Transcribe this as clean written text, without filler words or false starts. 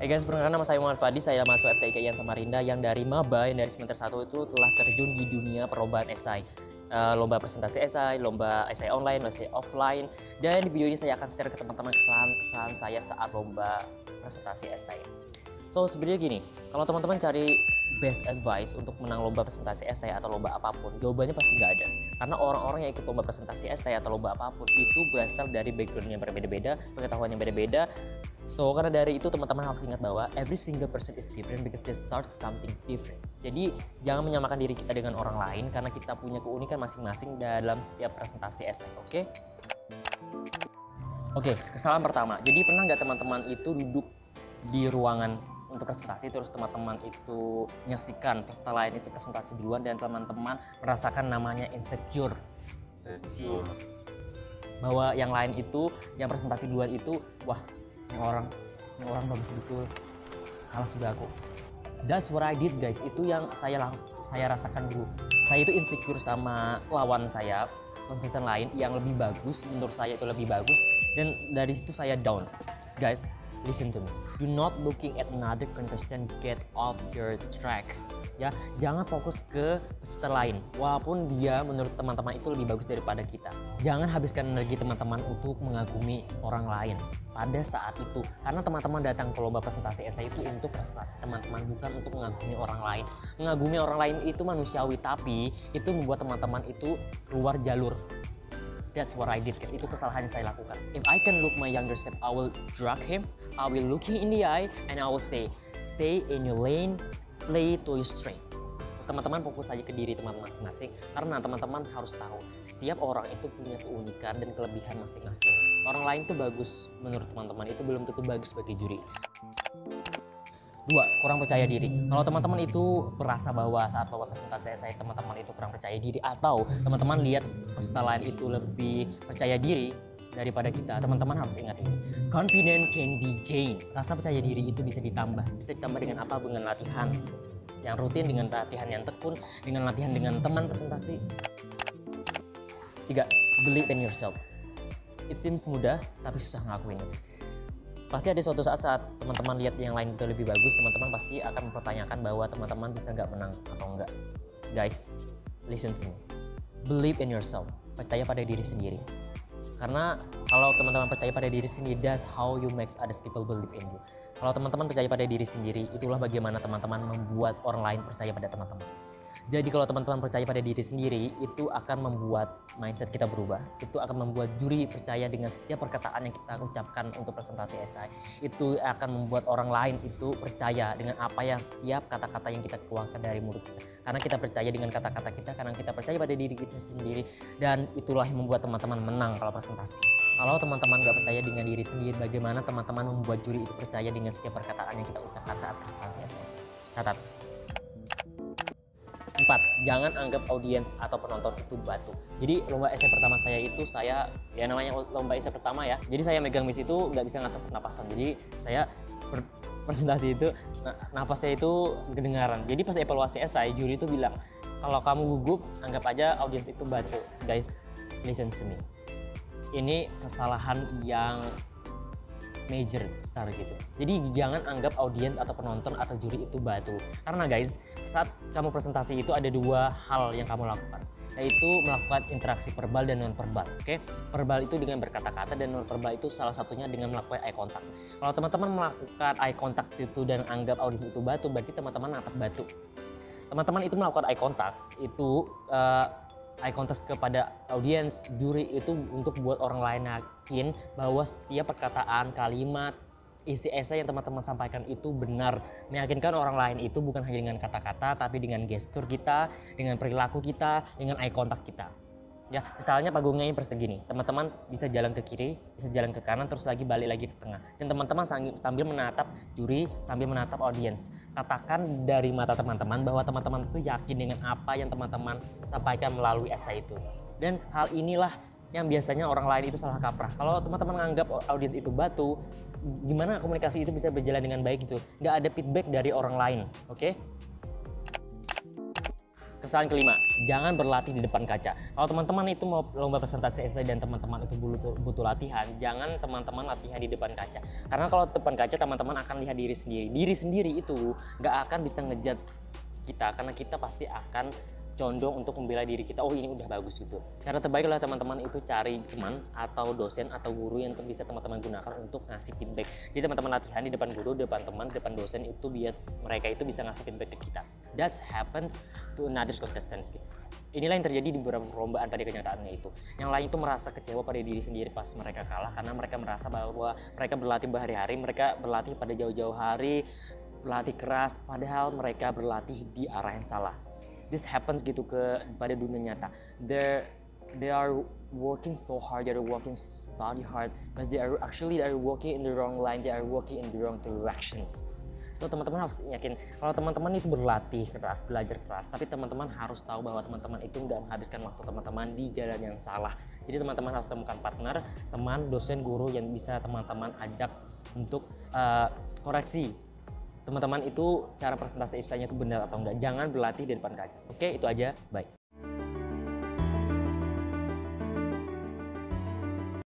Hey guys, perkenalkan nama saya Muhammad Fadi. Saya masuk FTIK IAIN Samarinda yang dari maba yang dari semester 1 itu telah terjun di dunia perlombaan esai. Lomba presentasi esai, lomba esai online, esai offline. Dan di video ini saya akan share ke teman-teman kesalahan saya saat lomba presentasi esai. So sebenarnya gini, kalau teman-teman cari best advice untuk menang lomba presentasi esai atau lomba apapun, jawabannya pasti nggak ada. Karena orang-orang yang ikut lomba presentasi esai atau lomba apapun itu berasal dari background yang berbeda-beda, pengetahuan yang beda-beda. So karena dari itu teman-teman harus ingat bahwa every single person is different because they start something different. Jadi jangan menyamakan diri kita dengan orang lain karena kita punya keunikan masing-masing dalam setiap presentasi esai. Oke, kesalahan pertama. Jadi pernah nggak teman-teman itu duduk di ruangan untuk presentasi terus teman-teman itu menyaksikan peserta lain itu presentasi duluan dan teman-teman merasakan namanya insecure. Bahwa yang lain itu yang presentasi duluan itu wah ini orang bagus betul, kalah sudah aku. That's what I did guys. Itu yang saya rasakan dulu. Saya itu insecure sama lawan saya, kontestan lain yang lebih bagus, menurut saya itu lebih bagus, dan dari situ saya down. Guys, listen to me. Do not looking at another contestant get off your track. Ya, jangan fokus ke peserta lain walaupun dia menurut teman-teman itu lebih bagus daripada kita. Jangan habiskan energi teman-teman untuk mengagumi orang lain pada saat itu, karena teman-teman datang ke lomba presentasi esai itu untuk prestasi teman-teman, bukan untuk mengagumi orang lain. Mengagumi orang lain itu manusiawi, tapi itu membuat teman-teman itu keluar jalur. That's what I did guys. Itu kesalahan yang saya lakukan. If I can look my younger self, I will drag him, I will look him in the eye and I will say, stay in your lane, play to your strength. Teman-teman fokus saja ke diri teman-teman masing-masing, karena teman-teman harus tahu setiap orang itu punya keunikan dan kelebihan masing-masing. Orang lain itu bagus menurut teman-teman itu belum tentu bagus bagi juri. 2. Kurang percaya diri. Kalau teman-teman itu merasa bahwa saat lomba presentasi esai teman-teman itu kurang percaya diri, atau teman-teman lihat peserta lain itu lebih percaya diri daripada kita, teman-teman harus ingat ini. Confidence can be gained. Rasa percaya diri itu bisa ditambah. Bisa ditambah dengan apa? Dengan latihan yang rutin, dengan latihan yang tekun, dengan latihan dengan teman presentasi. 3. Believe in yourself. It seems mudah, tapi susah ngelakuinnya. Pasti ada suatu saat teman-teman lihat yang lain itu lebih bagus, teman-teman pasti akan mempertanyakan bahwa teman-teman bisa nggak menang atau enggak. Guys, listen to me. Believe in yourself. Percaya pada diri sendiri. Karena kalau teman-teman percaya pada diri sendiri, that's how you make others people believe in you. Kalau teman-teman percaya pada diri sendiri, itulah bagaimana teman-teman membuat orang lain percaya pada teman-teman. Jadi kalau teman-teman percaya pada diri sendiri, itu akan membuat mindset kita berubah. Itu akan membuat juri percaya dengan setiap perkataan yang kita ucapkan untuk presentasi esai. Itu akan membuat orang lain itu percaya dengan apa yang setiap kata-kata yang kita keluarkan dari mulut kita. Karena kita percaya dengan kata-kata kita, karena kita percaya pada diri kita sendiri. Dan itulah yang membuat teman-teman menang kalau presentasi. Kalau teman-teman gak percaya dengan diri sendiri, bagaimana teman-teman membuat juri itu percaya dengan setiap perkataan yang kita ucapkan saat presentasi esai? Catat. 4. Jangan anggap audiens atau penonton itu batu. Jadi lomba esai pertama saya itu ya namanya lomba esai pertama ya. Jadi saya megang mic itu nggak bisa ngatur pernapasan. Jadi saya presentasi itu napas saya itu kedengaran. Jadi pas evaluasi esai juri itu bilang kalau kamu gugup anggap aja audiens itu batu. Guys, listen to me. Ini kesalahan yang major besar gitu. Jadi jangan anggap audiens atau penonton atau juri itu batu. Karena guys, saat kamu presentasi itu ada 2 hal yang kamu lakukan, yaitu melakukan interaksi verbal dan non verbal. Oke, verbal itu dengan berkata-kata dan non verbal itu salah satunya dengan melakukan eye contact. Kalau teman-teman melakukan eye contact itu dan anggap audiens itu batu, berarti teman-teman natap batu. Teman-teman itu melakukan eye contact itu eye contact kepada audiens juri itu untuk buat orang lain yakin bahwa setiap perkataan, kalimat, isi esai yang teman-teman sampaikan itu benar. Meyakinkan orang lain itu bukan hanya dengan kata-kata, tapi dengan gestur kita, dengan perilaku kita, dengan eye contact kita. Ya, misalnya panggungnya ini persegi nih, teman-teman bisa jalan ke kiri, bisa jalan ke kanan, terus lagi balik lagi ke tengah. Dan teman-teman sambil menatap juri, sambil menatap audiens. Katakan dari mata teman-teman bahwa teman-teman itu yakin dengan apa yang teman-teman sampaikan melalui esai itu. Dan hal inilah yang biasanya orang lain itu salah kaprah. Kalau teman-teman menganggap audiens itu batu, gimana komunikasi itu bisa berjalan dengan baik gitu? Nggak ada feedback dari orang lain, oke? Kesalahan kelima, jangan berlatih di depan kaca. Kalau teman-teman itu mau lomba presentasi esai dan teman-teman itu butuh latihan, jangan teman-teman latihan di depan kaca. Karena kalau depan kaca teman-teman akan lihat diri sendiri. Diri sendiri itu nggak akan bisa ngejudge kita, karena kita pasti akan condong untuk membela diri kita. Oh, ini udah bagus gitu. Cara terbaik adalah teman-teman itu cari teman atau dosen atau guru yang bisa teman-teman gunakan untuk ngasih feedback. Jadi teman-teman latihan di depan guru, depan teman, depan dosen itu biar mereka itu bisa ngasih feedback ke kita. That happens to another contestants. Inilah yang terjadi di beberapa perlombaan pada kenyataannya itu. Yang lain itu merasa kecewa pada diri sendiri pas mereka kalah, karena mereka merasa bahwa mereka berlatih berhari-hari, mereka berlatih pada jauh-jauh hari, berlatih keras, padahal mereka berlatih di arah yang salah. This happens gitu pada dunia nyata. They are working so hard, they are working study hard, but they are working in the wrong line, they are working in the wrong directions. So teman-teman harus yakin kalau teman-teman itu berlatih keras, belajar keras, tapi teman-teman harus tahu bahwa teman-teman itu nggak menghabiskan waktu teman-teman di jalan yang salah. Jadi teman-teman harus temukan partner, teman, dosen, guru yang bisa teman-teman ajak untuk koreksi teman-teman itu cara presentasi esainya itu benar atau enggak. Jangan berlatih di depan kaca. Oke, itu aja. Bye.